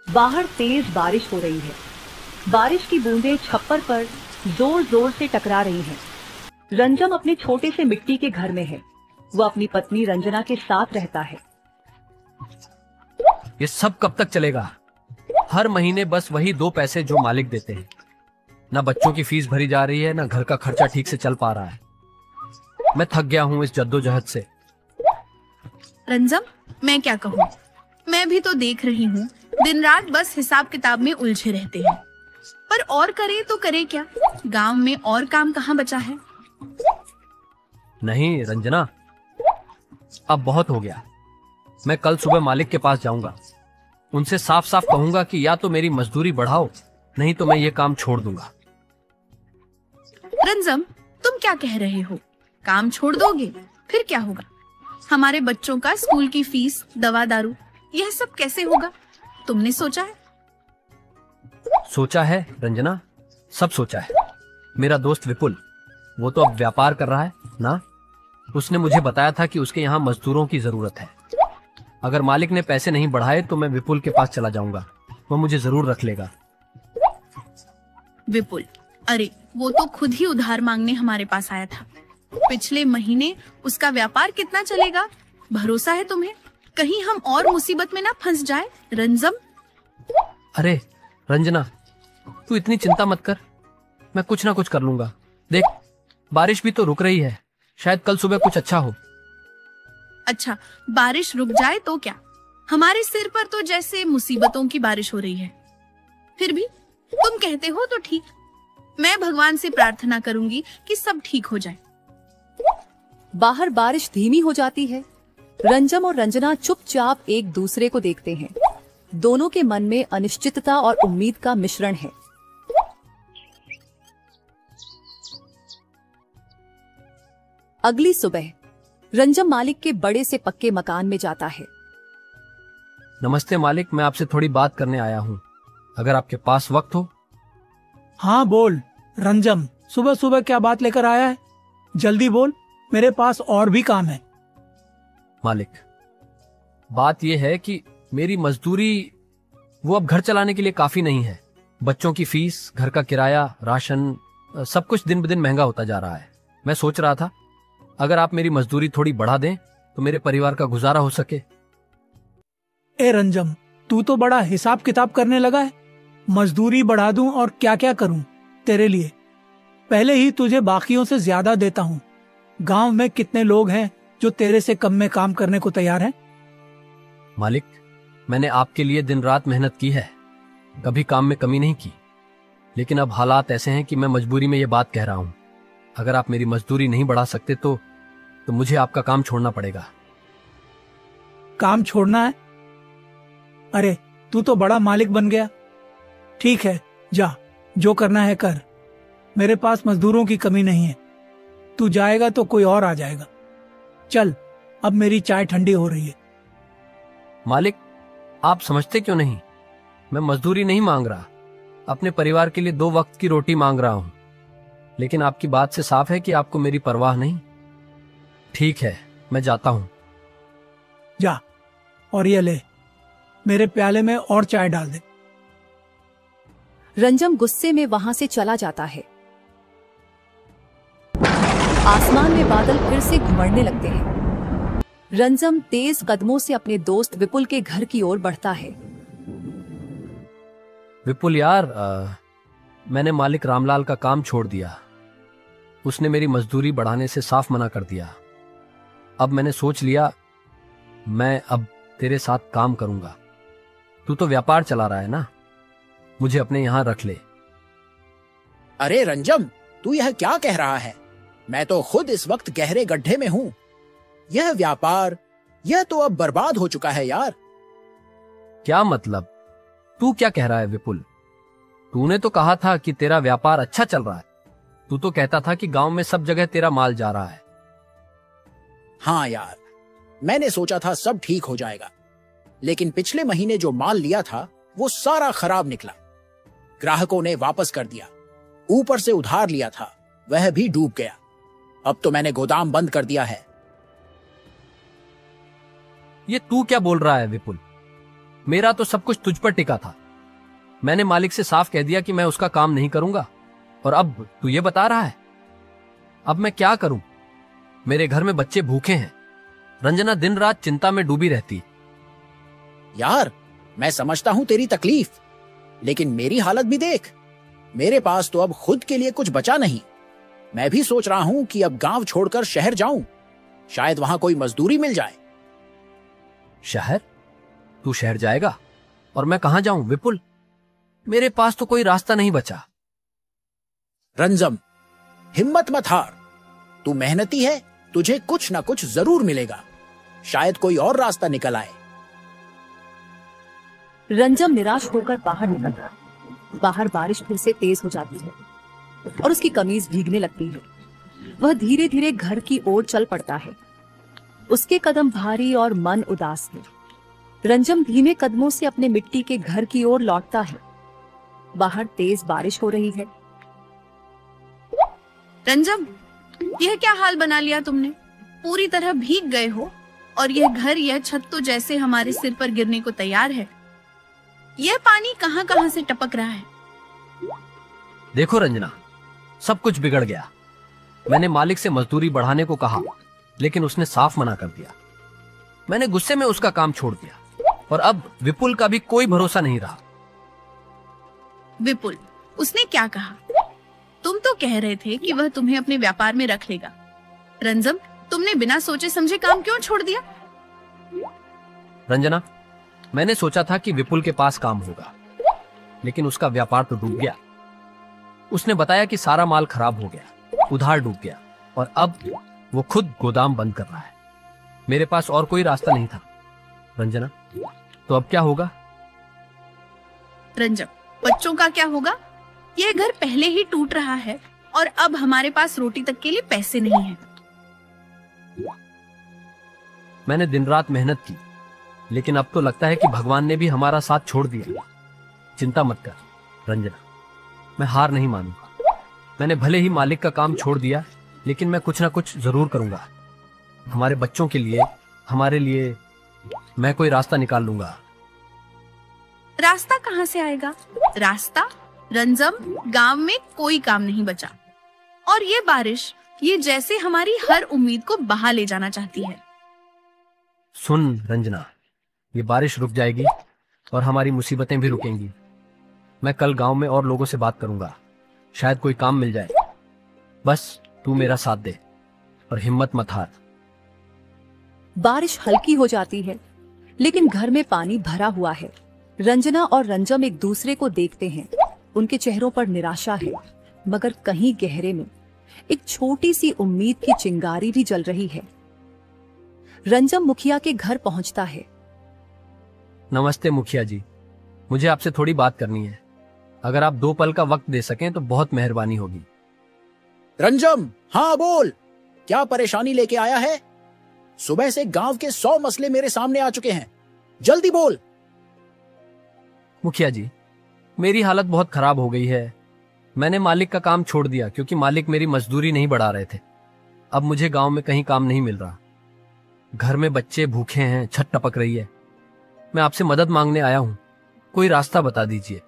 बाहर तेज बारिश हो रही है। बारिश की बूंदें छप्पर पर जोर जोर से टकरा रही हैं। रंजम अपने छोटे से मिट्टी के घर में है। वो अपनी पत्नी रंजना के साथ रहता है। ये सब कब तक चलेगा? हर महीने बस वही 2 पैसे जो मालिक देते हैं। ना बच्चों की फीस भरी जा रही है, ना घर का खर्चा ठीक से चल पा रहा है। मैं थक गया हूँ इस जद्दोजहद से। रंजम, मैं क्या कहूँ, मैं भी तो देख रही हूँ, दिन रात बस हिसाब किताब में उलझे रहते हैं। पर और करे तो करे क्या, गांव में और काम कहाँ बचा है। नहीं रंजना, अब बहुत हो गया। मैं कल सुबह मालिक के पास जाऊंगा। उनसे साफ साफ कहूंगा कि या तो मेरी मजदूरी बढ़ाओ, नहीं तो मैं ये काम छोड़ दूंगा। रंजम, तुम क्या कह रहे हो? काम छोड़ दोगे? फिर क्या होगा? हमारे बच्चों का स्कूल की फीस, दवा दारू, यह सब कैसे होगा? तुमने सोचा है? सोचा है रंजना, सब सोचा है। मेरा दोस्त विपुल, वो तो अब व्यापार कर रहा है ना। उसने मुझे बताया था कि उसके यहाँ मजदूरों की जरूरत है। अगर मालिक ने पैसे नहीं बढ़ाए तो मैं विपुल के पास चला जाऊंगा। वो मुझे जरूर रख लेगा। विपुल? अरे, वो तो खुद ही उधार मांगने हमारे पास आया था। पिछले महीने उसका व्यापार कितना चलेगा? भरोसा है तुम्हें? कहीं हम और मुसीबत में ना फंस जाए। रंजम? अरे रंजना, तू इतनी चिंता मत कर, मैं कुछ ना कुछ कर लूंगा। देख, बारिश भी तो रुक रही है, शायद कल सुबह कुछ अच्छा हो। अच्छा, बारिश रुक जाए तो क्या? हमारे सिर पर तो जैसे मुसीबतों की बारिश हो रही है। फिर भी तुम कहते हो तो ठीक। मैं भगवान से प्रार्थना करूंगी कि सब ठीक हो जाए। बाहर बारिश धीमी हो जाती है। रंजम और रंजना चुपचाप एक दूसरे को देखते हैं। दोनों के मन में अनिश्चितता और उम्मीद का मिश्रण है। अगली सुबह रंजम मालिक के बड़े से पक्के मकान में जाता है। नमस्ते मालिक, मैं आपसे थोड़ी बात करने आया हूँ, अगर आपके पास वक्त हो। हाँ बोल रंजम, सुबह सुबह क्या बात लेकर आया है? जल्दी बोल, मेरे पास और भी काम है। मालिक, बात यह है कि मेरी मजदूरी वो अब घर चलाने के लिए काफी नहीं है। बच्चों की फीस, घर का किराया, राशन, सब कुछ दिन ब दिन महंगा होता जा रहा है। मैं सोच रहा था अगर आप मेरी मजदूरी थोड़ी बढ़ा दें तो मेरे परिवार का गुजारा हो सके। ए रंजम, तू तो बड़ा हिसाब किताब करने लगा है। मजदूरी बढ़ा दूं और क्या क्या करूं तेरे लिए? पहले ही तुझे बाकियों से ज्यादा देता हूं। गांव में कितने लोग हैं जो तेरे से कम में काम करने को तैयार हैं? मालिक, मैंने आपके लिए दिन रात मेहनत की है, कभी काम में कमी नहीं की। लेकिन अब हालात ऐसे हैं कि मैं मजबूरी में ये बात कह रहा हूं। अगर आप मेरी मजदूरी नहीं बढ़ा सकते तो मुझे आपका काम छोड़ना पड़ेगा। काम छोड़ना है? अरे, तू तो बड़ा मालिक बन गया। ठीक है, जा, जो करना है कर। मेरे पास मजदूरों की कमी नहीं है। तू जाएगा तो कोई और आ जाएगा। चल, अब मेरी चाय ठंडी हो रही है। मालिक, आप समझते क्यों नहीं? मैं मजदूरी नहीं मांग रहा, अपने परिवार के लिए 2 वक्त की रोटी मांग रहा हूं। लेकिन आपकी बात से साफ है कि आपको मेरी परवाह नहीं। ठीक है, मैं जाता हूं। जा, और ये ले, मेरे प्याले में और चाय डाल दे। रंजम गुस्से में वहां से चला जाता है। आसमान में बादल फिर से घुमड़ने लगते हैं। रंजम तेज कदमों से अपने दोस्त विपुल के घर की ओर बढ़ता है। विपुल यार, मैंने मालिक रामलाल का काम छोड़ दिया। उसने मेरी मजदूरी बढ़ाने से साफ मना कर दिया। अब मैंने सोच लिया मैं अब तेरे साथ काम करूंगा। तू तो व्यापार चला रहा है ना, मुझे अपने यहां रख ले। अरे रंजम, तू यह क्या कह रहा है? मैं तो खुद इस वक्त गहरे गड्ढे में हूं। यह व्यापार, यह तो अब बर्बाद हो चुका है यार। क्या मतलब? तू क्या कह रहा है विपुल? तूने तो कहा था कि तेरा व्यापार अच्छा चल रहा है। तू तो कहता था कि गांव में सब जगह तेरा माल जा रहा है। हाँ यार, मैंने सोचा था सब ठीक हो जाएगा, लेकिन पिछले महीने जो माल लिया था वो सारा खराब निकला। ग्राहकों ने वापस कर दिया। ऊपर से उधार लिया था, वह भी डूब गया। अब तो मैंने गोदाम बंद कर दिया है। ये तू क्या बोल रहा है विपुल? मेरा तो सब कुछ तुझ पर टिका था। मैंने मालिक से साफ कह दिया कि मैं उसका काम नहीं करूंगा, और अब तू ये बता रहा है। अब मैं क्या करूं? मेरे घर में बच्चे भूखे हैं। रंजना दिन रात चिंता में डूबी रहती। यार, मैं समझता हूं तेरी तकलीफ, लेकिन मेरी हालत भी देख। मेरे पास तो अब खुद के लिए कुछ बचा नहीं। मैं भी सोच रहा हूं कि अब गांव छोड़कर शहर जाऊं, शायद वहां कोई मजदूरी मिल जाए। शहर? तू शहर जाएगा? और मैं कहां जाऊं विपुल? मेरे पास तो कोई रास्ता नहीं बचा। रंजम, हिम्मत मत हार। तू मेहनती है, तुझे कुछ ना कुछ जरूर मिलेगा। शायद कोई और रास्ता निकल आए। रंजम निराश होकर बाहर निकलता। बाहर बारिश फिर से तेज हो जाती है और उसकी कमीज भीगने लगती है। वह धीरे धीरे घर की ओर चल पड़ता है। उसके कदम भारी और मन उदास है। रंजम धीमे कदमों से अपने मिट्टी के घर की ओर लौटता है। बाहर तेज बारिश हो रही है। रंजम, यह क्या हाल बना लिया तुमने? पूरी तरह भीग गए हो और यह घर, यह छत तो जैसे हमारे सिर पर गिरने को तैयार है। यह पानी कहां कहां से टपक रहा है। देखो रंजना, सब कुछ बिगड़ गया। मैंने मालिक से मजदूरी बढ़ाने को कहा, लेकिन उसने साफ मना कर दिया। मैंने गुस्से में उसका काम छोड़ दिया, और अब विपुल का भी कोई भरोसा नहीं रहा। विपुल, उसने क्या कहा? तुम तो कह रहे थे कि वह तुम्हें अपने व्यापार में रख लेगा। रंजम, तुमने बिना सोचे समझे काम क्यों छोड़ दिया? रंजना, मैंने सोचा था कि विपुल के पास काम होगा, लेकिन उसका व्यापार तो डूब गया। उसने बताया कि सारा माल खराब हो गया, उधार डूब गया, और अब वो खुद गोदाम बंद कर रहा है। मेरे पास और कोई रास्ता नहीं था। रंजना, तो अब क्या होगा? रंजम, बच्चों का क्या होगा? यह घर पहले ही टूट रहा है और अब हमारे पास रोटी तक के लिए पैसे नहीं हैं। मैंने दिन रात मेहनत की, लेकिन अब तो लगता है कि भगवान ने भी हमारा साथ छोड़ दिया। चिंता मत कर रंजना, मैं हार नहीं मानूंगा। मैंने भले ही मालिक का काम छोड़ दिया, लेकिन मैं कुछ ना कुछ जरूर करूंगा। हमारे बच्चों के लिए, हमारे लिए मैं कोई रास्ता निकाल लूंगा। रास्ता कहाँ से आएगा? रास्ता? रंजम, गांव में कोई काम नहीं बचा, और ये बारिश, ये जैसे हमारी हर उम्मीद को बहा ले जाना चाहती है। सुन रंजना, ये बारिश रुक जाएगी और हमारी मुसीबतें भी रुकेंगी। मैं कल गांव में और लोगों से बात करूंगा, शायद कोई काम मिल जाए। बस तू मेरा साथ दे और हिम्मत मत हार। बारिश हल्की हो जाती है, लेकिन घर में पानी भरा हुआ है। रंजना और रंजम एक दूसरे को देखते हैं। उनके चेहरों पर निराशा है, मगर कहीं गहरे में एक छोटी सी उम्मीद की चिंगारी भी जल रही है। रंजम मुखिया के घर पहुंचता है। नमस्ते मुखिया जी, मुझे आपसे थोड़ी बात करनी है। अगर आप 2 पल का वक्त दे सकें तो बहुत मेहरबानी होगी। रंजम, हाँ बोल, क्या परेशानी लेके आया है? सुबह से गांव के 100 मसले मेरे सामने आ चुके हैं, जल्दी बोल। मुखिया जी, मेरी हालत बहुत खराब हो गई है। मैंने मालिक का काम छोड़ दिया क्योंकि मालिक मेरी मजदूरी नहीं बढ़ा रहे थे। अब मुझे गांव में कहीं काम नहीं मिल रहा। घर में बच्चे भूखे हैं, छत टपक रही है। मैं आपसे मदद मांगने आया हूं, कोई रास्ता बता दीजिए।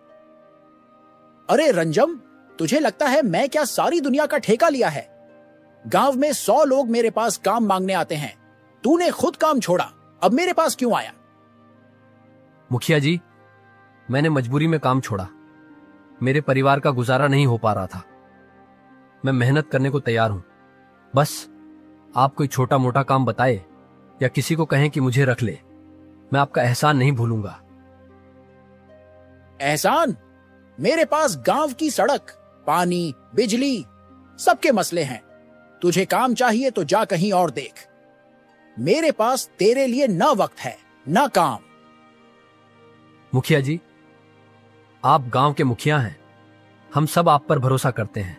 अरे रंजम, तुझे लगता है मैं क्या सारी दुनिया का ठेका लिया है? गांव में 100 लोग मेरे पास काम मांगने आते हैं। तूने खुद काम छोड़ा, अब मेरे पास क्यों आया? मुखिया जी, मैंने मजबूरी में काम छोड़ा। मेरे परिवार का गुजारा नहीं हो पा रहा था। मैं मेहनत करने को तैयार हूं। बस आप कोई छोटा मोटा काम बताए या किसी को कहें कि मुझे रख ले। मैं आपका एहसान नहीं भूलूंगा। एहसान? मेरे पास गांव की सड़क, पानी, बिजली, सबके मसले हैं। तुझे काम चाहिए तो जा कहीं और देख। मेरे पास तेरे लिए ना वक्त है ना काम। मुखिया जी, आप गांव के मुखिया हैं। हम सब आप पर भरोसा करते हैं।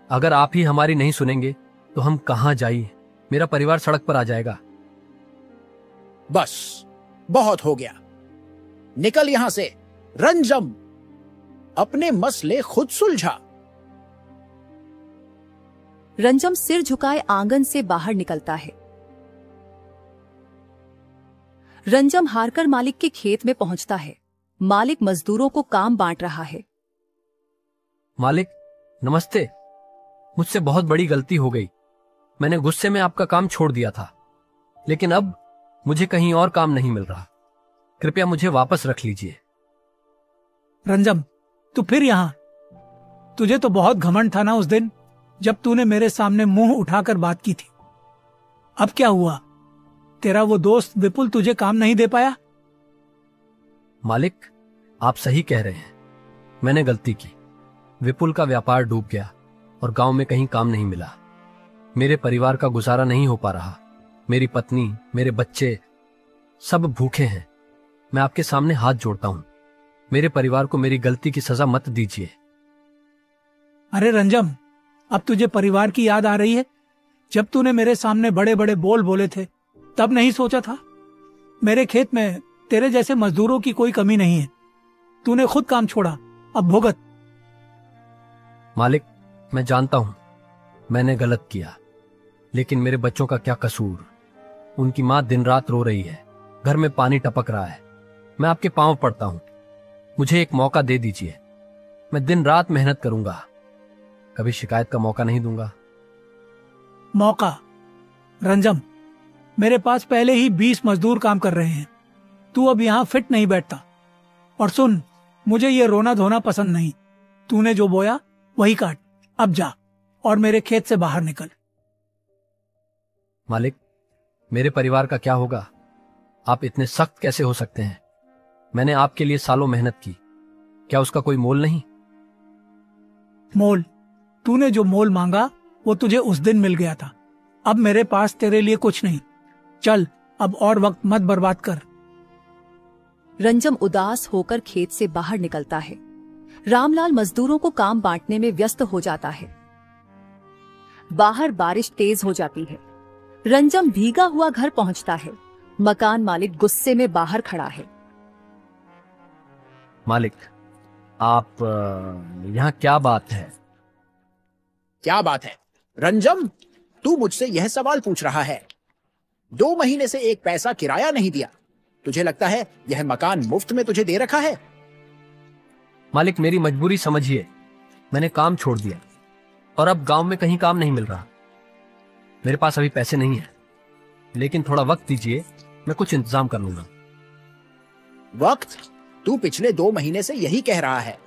अगर आप ही हमारी नहीं सुनेंगे तो हम कहां जाइए? मेरा परिवार सड़क पर आ जाएगा। बस बहुत हो गया, निकल यहां से। रंजम, अपने मसले खुद सुलझा। रंजम सिर झुकाए आंगन से बाहर निकलता है। रंजम हारकर मालिक के खेत में पहुंचता है। मालिक मजदूरों को काम बांट रहा है। मालिक नमस्ते, मुझसे बहुत बड़ी गलती हो गई। मैंने गुस्से में आपका काम छोड़ दिया था, लेकिन अब मुझे कहीं और काम नहीं मिल रहा। कृपया मुझे वापस रख लीजिए। रंजम, तू फिर यहाँ? तुझे तो बहुत घमंड था ना उस दिन जब तूने मेरे सामने मुंह उठाकर बात की थी। अब क्या हुआ? तेरा वो दोस्त विपुल तुझे काम नहीं दे पाया? मालिक, आप सही कह रहे हैं, मैंने गलती की। विपुल का व्यापार डूब गया और गांव में कहीं काम नहीं मिला। मेरे परिवार का गुजारा नहीं हो पा रहा। मेरी पत्नी, मेरे बच्चे सब भूखे हैं। मैं आपके सामने हाथ जोड़ता हूं, मेरे परिवार को मेरी गलती की सजा मत दीजिए। अरे रंजम, अब तुझे परिवार की याद आ रही है? जब तूने मेरे सामने बड़े बड़े बोल बोले थे तब नहीं सोचा था? मेरे खेत में तेरे जैसे मजदूरों की कोई कमी नहीं है। तूने खुद काम छोड़ा, अब भुगत। मालिक, मैं जानता हूं मैंने गलत किया, लेकिन मेरे बच्चों का क्या कसूर? उनकी मां दिन रात रो रही है, घर में पानी टपक रहा है। मैं आपके पांव पड़ता हूं, मुझे एक मौका दे दीजिए। मैं दिन रात मेहनत करूंगा, कभी शिकायत का मौका नहीं दूंगा। मौका? रंजम, मेरे पास पहले ही 20 मजदूर काम कर रहे हैं। तू अब यहाँ फिट नहीं बैठता। और सुन, मुझे ये रोना धोना पसंद नहीं। तूने जो बोया वही काट। अब जा और मेरे खेत से बाहर निकल। मालिक, मेरे परिवार का क्या होगा? आप इतने सख्त कैसे हो सकते हैं? मैंने आपके लिए सालों मेहनत की, क्या उसका कोई मोल नहीं? मोल? तूने जो मोल मांगा वो तुझे उस दिन मिल गया था। अब मेरे पास तेरे लिए कुछ नहीं। चल, अब और वक्त मत बर्बाद कर। रंजम उदास होकर खेत से बाहर निकलता है। रामलाल मजदूरों को काम बांटने में व्यस्त हो जाता है। बाहर बारिश तेज हो जाती है। रंजम भीगा हुआ घर पहुंचता है। मकान मालिक गुस्से में बाहर खड़ा है। मालिक, आप यहाँ क्या बात है? क्या बात है? रंजम, तू मुझसे यह सवाल पूछ रहा है? 2 महीने से एक पैसा किराया नहीं दिया। तुझे लगता है यह मकान मुफ्त में तुझे दे रखा है? मालिक, मेरी मजबूरी समझिए। मैंने काम छोड़ दिया और अब गांव में कहीं काम नहीं मिल रहा। मेरे पास अभी पैसे नहीं है, लेकिन थोड़ा वक्त दीजिए, मैं कुछ इंतजाम कर लूंगा। वक्त? तू पिछले 2 महीने से यही कह रहा है।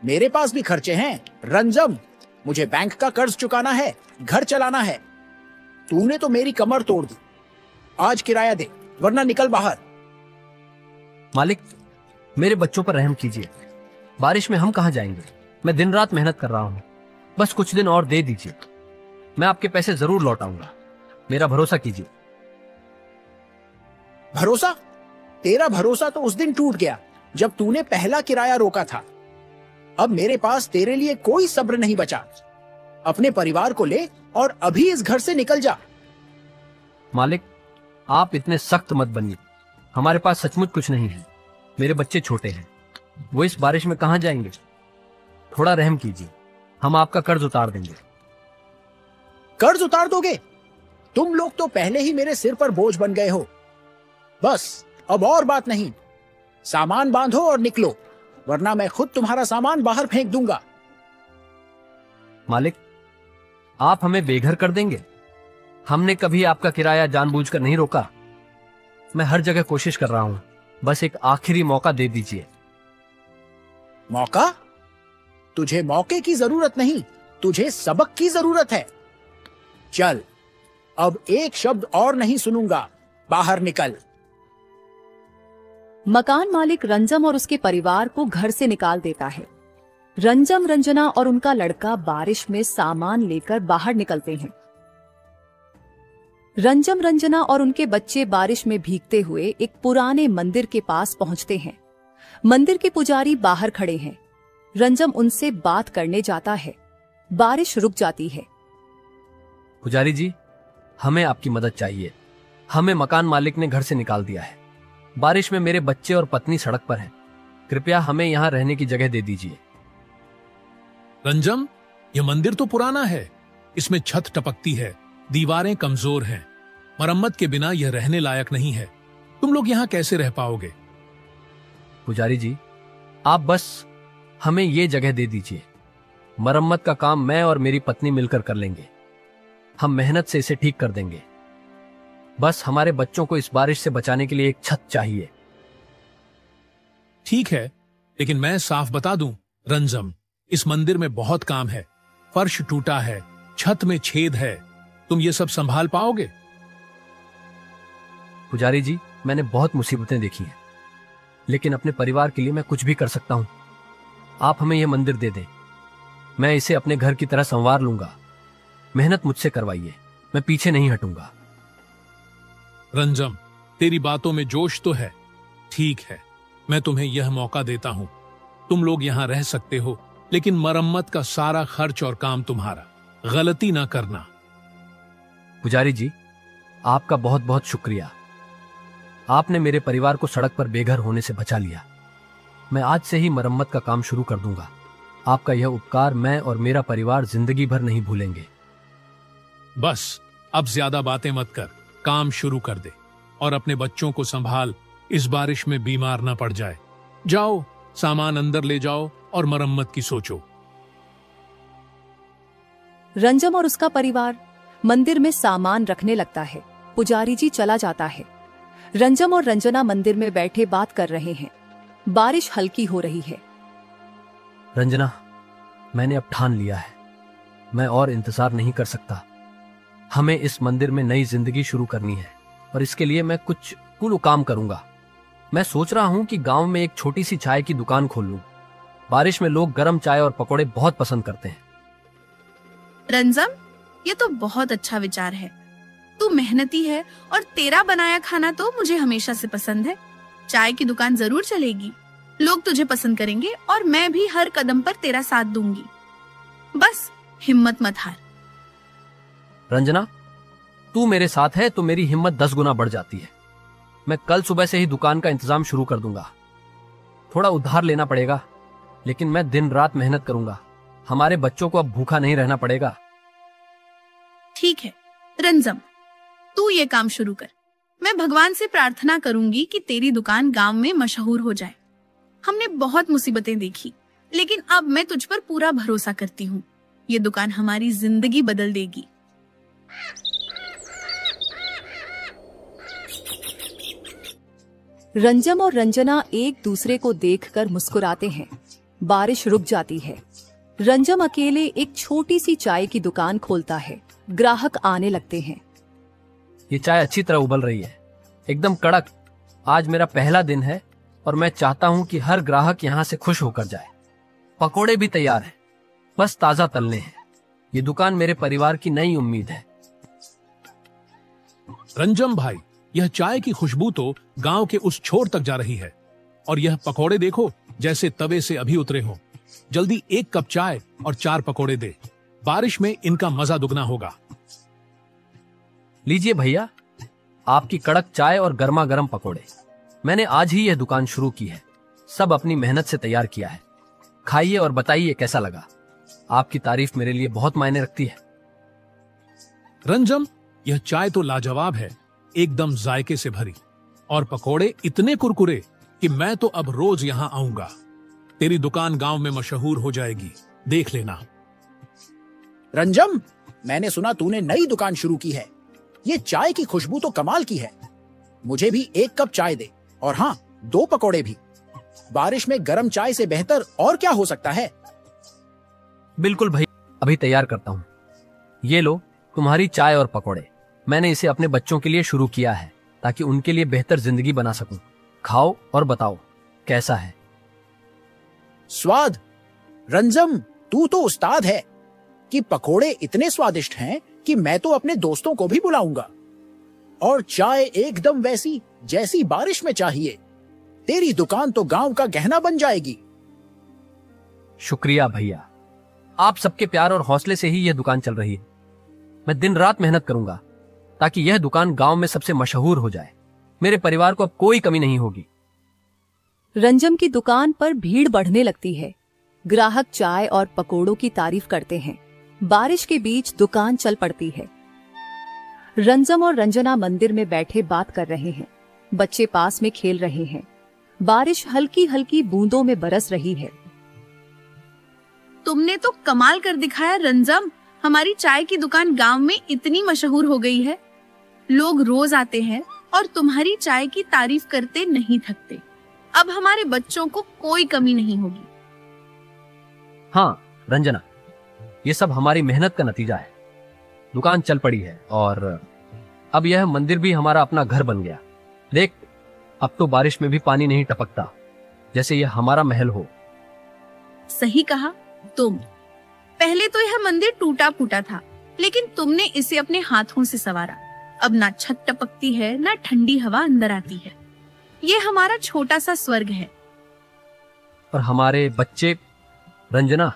मेरे पास भी खर्चे हैं रंजम। मुझे बैंक का कर्ज चुकाना है, घर चलाना है। तूने तो मेरी कमर तोड़ दी। आज किराया दे, वरना निकल बाहर। मालिक, मेरे बच्चों पर रहम कीजिए। बारिश में हम कहां जाएंगे? मैं दिन रात मेहनत कर रहा हूं। बस कुछ दिन और दे दीजिए, मैं आपके पैसे जरूर लौटाऊंगा। मेरा भरोसा कीजिए। भरोसा? तेरा भरोसा तो उस दिन टूट गया जब तूने पहला किराया रोका था। अब मेरे पास तेरे लिए कोई सब्र नहीं बचा। अपने परिवार को ले और अभी इस घर से निकल जा। मालिक, आप इतने सख्त मत बनिए। हमारे पास सचमुच कुछ नहीं है। मेरे बच्चे छोटे हैं, वो इस बारिश में कहां जाएंगे? थोड़ा रहम कीजिए, हम आपका कर्ज उतार देंगे। कर्ज उतार दोगे? तुम लोग तो पहले ही मेरे सिर पर बोझ बन गए हो। बस अब और बात नहीं। सामान बांधो और निकलो, वरना मैं खुद तुम्हारा सामान बाहर फेंक दूंगा। मालिक, आप हमें बेघर कर देंगे? हमने कभी आपका किराया जानबूझकर नहीं रोका। मैं हर जगह कोशिश कर रहा हूं, बस एक आखिरी मौका दे दीजिए। मौका? तुझे मौके की जरूरत नहीं, तुझे सबक की जरूरत है। चल, अब एक शब्द और नहीं सुनूंगा। बाहर निकल। मकान मालिक रंजम और उसके परिवार को घर से निकाल देता है। रंजम, रंजना और उनका लड़का बारिश में सामान लेकर बाहर निकलते हैं। रंजम, रंजना और उनके बच्चे बारिश में भीगते हुए एक पुराने मंदिर के पास पहुंचते हैं। मंदिर के पुजारी बाहर खड़े हैं। रंजम उनसे बात करने जाता है। बारिश रुक जाती है। पुजारी जी, हमें आपकी मदद चाहिए। हमें मकान मालिक ने घर से निकाल दिया है। बारिश में मेरे बच्चे और पत्नी सड़क पर हैं। कृपया हमें यहाँ रहने की जगह दे दीजिए। रंजम, यह मंदिर तो पुराना है। इसमें छत टपकती है, दीवारें कमजोर हैं। मरम्मत के बिना यह रहने लायक नहीं है। तुम लोग यहाँ कैसे रह पाओगे? पुजारी जी, आप बस हमें ये जगह दे दीजिए। मरम्मत का काम मैं और मेरी पत्नी मिलकर कर लेंगे। हम मेहनत से इसे ठीक कर देंगे। बस हमारे बच्चों को इस बारिश से बचाने के लिए एक छत चाहिए। ठीक है, लेकिन मैं साफ बता दूं रंजम, इस मंदिर में बहुत काम है। फर्श टूटा है, छत में छेद है। तुम ये सब संभाल पाओगे? पुजारी जी, मैंने बहुत मुसीबतें देखी हैं, लेकिन अपने परिवार के लिए मैं कुछ भी कर सकता हूं। आप हमें यह मंदिर दे दें, मैं इसे अपने घर की तरह संवार लूंगा। मेहनत मुझसे करवाइए, मैं पीछे नहीं हटूंगा। रंजम, तेरी बातों में जोश तो है। ठीक है, मैं तुम्हें यह मौका देता हूं। तुम लोग यहां रह सकते हो, लेकिन मरम्मत का सारा खर्च और काम तुम्हारा। गलती ना करना। पुजारी जी, आपका बहुत बहुत शुक्रिया। आपने मेरे परिवार को सड़क पर बेघर होने से बचा लिया। मैं आज से ही मरम्मत का काम शुरू कर दूंगा। आपका यह उपकार मैं और मेरा परिवार जिंदगी भर नहीं भूलेंगे। बस अब ज्यादा बातें मत कर, काम शुरू कर दे और अपने बच्चों को संभाल। इस बारिश में बीमार ना पड़ जाए। जाओ, सामान अंदर ले जाओ और मरम्मत की सोचो। रंजम और उसका परिवार मंदिर में सामान रखने लगता है। पुजारी जी चला जाता है। रंजम और रंजना मंदिर में बैठे बात कर रहे हैं। बारिश हल्की हो रही है। रंजना, मैंने अब ठान लिया है, मैं और इंतजार नहीं कर सकता। हमें इस मंदिर में नई जिंदगी शुरू करनी है और इसके लिए मैं कुछ कूल काम करूंगा। मैं सोच रहा हूं कि गांव में एक छोटी सी चाय की दुकान खोल लूं। बारिश में लोग गर्म चाय और पकौड़े बहुत पसंद करते हैं। रंजम, ये तो बहुत अच्छा विचार है। तू मेहनती है और तेरा बनाया खाना तो मुझे हमेशा से पसंद है। चाय की दुकान जरूर चलेगी, लोग तुझे पसंद करेंगे और मैं भी हर कदम पर तेरा साथ दूंगी। बस हिम्मत मत हार। रंजना, तू मेरे साथ है तो मेरी हिम्मत 10 गुना बढ़ जाती है। मैं कल सुबह से ही दुकान का इंतजाम शुरू कर दूंगा। थोड़ा उधार लेना पड़ेगा, लेकिन मैं दिन रात मेहनत करूंगा। हमारे बच्चों को अब भूखा नहीं रहना पड़ेगा। ठीक है रंजम, तू ये काम शुरू कर। मैं भगवान से प्रार्थना करूंगी कि तेरी दुकान गांव में मशहूर हो जाए। हमने बहुत मुसीबतें देखी, लेकिन अब मैं तुझ पर पूरा भरोसा करती हूँ। ये दुकान हमारी जिंदगी बदल देगी। रंजम और रंजना एक दूसरे को देखकर मुस्कुराते हैं। बारिश रुक जाती है। रंजम अकेले एक छोटी सी चाय की दुकान खोलता है। ग्राहक आने लगते हैं। ये चाय अच्छी तरह उबल रही है, एकदम कड़क। आज मेरा पहला दिन है और मैं चाहता हूं कि हर ग्राहक यहां से खुश होकर जाए। पकोड़े भी तैयार हैं, बस ताजा तलने हैं। ये दुकान मेरे परिवार की नई उम्मीद है। रंजम भाई, यह चाय की खुशबू तो गांव के उस छोर तक जा रही है। और यह पकोड़े देखो, जैसे तवे से अभी उतरे हों। जल्दी 1 कप चाय और 4 पकोड़े दे। बारिश में इनका मजा दुगना होगा। लीजिए भैया, आपकी कड़क चाय और गर्मा गर्म पकोड़े। मैंने आज ही यह दुकान शुरू की है, सब अपनी मेहनत से तैयार किया है। खाइए और बताइए कैसा लगा। आपकी तारीफ मेरे लिए बहुत मायने रखती है। रंजम, यह चाय तो लाजवाब है, एकदम जायके से भरी। और पकोड़े इतने कुरकुरे कि मैं तो अब रोज यहां आऊंगा। तेरी दुकान गांव में मशहूर हो जाएगी, देख लेना। रंजम, मैंने सुना तूने नई दुकान शुरू की है। ये चाय की खुशबू तो कमाल की है। मुझे भी 1 कप चाय दे, और हाँ, 2 पकोड़े भी। बारिश में गर्म चाय से बेहतर और क्या हो सकता है। बिल्कुल भाई, अभी तैयार करता हूँ। ये लो तुम्हारी चाय और पकोड़े। मैंने इसे अपने बच्चों के लिए शुरू किया है ताकि उनके लिए बेहतर जिंदगी बना सकूं। खाओ और बताओ कैसा है। स्वाद। रंजम, तू तो उस्ताद है कि पकोड़े इतने स्वादिष्ट हैं कि मैं तो अपने दोस्तों को भी बुलाऊंगा। और चाय एकदम वैसी जैसी बारिश में चाहिए। तेरी दुकान तो गांव का गहना बन जाएगी। शुक्रिया भैया, आप सबके प्यार और हौसले से ही यह दुकान चल रही है। मैं दिन रात मेहनत करूंगा ताकि यह दुकान गांव में सबसे मशहूर हो जाए। मेरे परिवार को अब कोई कमी नहीं होगी। रंजम की दुकान पर भीड़ बढ़ने लगती है। ग्राहक चाय और पकोड़ों की तारीफ करते हैं। बारिश के बीच दुकान चल पड़ती है। रंजम और रंजना मंदिर में बैठे बात कर रहे हैं। बच्चे पास में खेल रहे हैं। बारिश हल्की हल्की बूंदों में बरस रही है। तुमने तो कमाल कर दिखाया रंजम। हमारी चाय की दुकान गांव में इतनी मशहूर हो गई है, लोग रोज आते हैं और तुम्हारी चाय की तारीफ करते नहीं थकते। अब हमारे बच्चों को कोई कमी नहीं होगी। हाँ रंजना, ये सब हमारी मेहनत का नतीजा है। दुकान चल पड़ी है और अब यह मंदिर भी हमारा अपना घर बन गया। देख, अब तो बारिश में भी पानी नहीं टपकता, जैसे यह हमारा महल हो। सही कहा तुम। पहले तो यह मंदिर टूटा फूटा था, लेकिन तुमने इसे अपने हाथों से संवारा। अब ना छत टपकती है, ना ठंडी हवा अंदर आती है। ये हमारा छोटा सा स्वर्ग है। और हमारे बच्चे, रंजना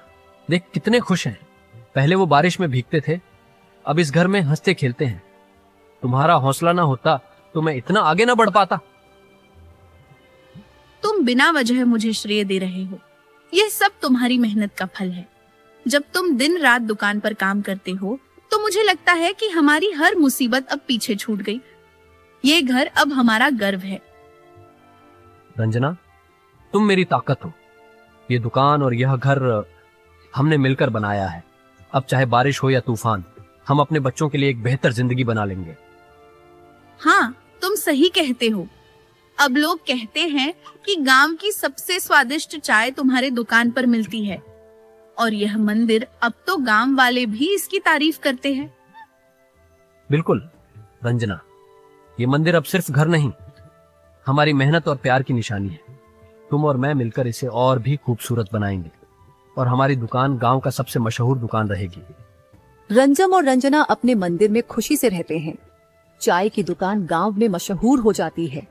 देख कितने खुश हैं। पहले वो बारिश में भीगते थे, अब इस घर में हंसते खेलते हैं। तुम्हारा हौसला ना होता तो मैं इतना आगे ना बढ़ पाता। तुम बिना वजह मुझे श्रेय दे रहे हो। यह सब तुम्हारी मेहनत का फल है। जब तुम दिन रात दुकान पर काम करते हो तो मुझे लगता है कि हमारी हर मुसीबत अब पीछे छूट गई। ये घर अब हमारा गर्व है। रंजना, तुम मेरी ताकत हो। ये दुकान और यह घर हमने मिलकर बनाया है। अब चाहे बारिश हो या तूफान, हम अपने बच्चों के लिए एक बेहतर जिंदगी बना लेंगे। हाँ, तुम सही कहते हो। अब लोग कहते हैं कि गांव की सबसे स्वादिष्ट चाय तुम्हारे दुकान पर मिलती है, और यह मंदिर अब तो गांव वाले भी इसकी तारीफ करते हैं। बिल्कुल रंजना, ये मंदिर अब सिर्फ घर नहीं, हमारी मेहनत और प्यार की निशानी है। तुम और मैं मिलकर इसे और भी खूबसूरत बनाएंगे और हमारी दुकान गांव का सबसे मशहूर दुकान रहेगी। रंजम और रंजना अपने मंदिर में खुशी से रहते हैं। चाय की दुकान गांव में मशहूर हो जाती है।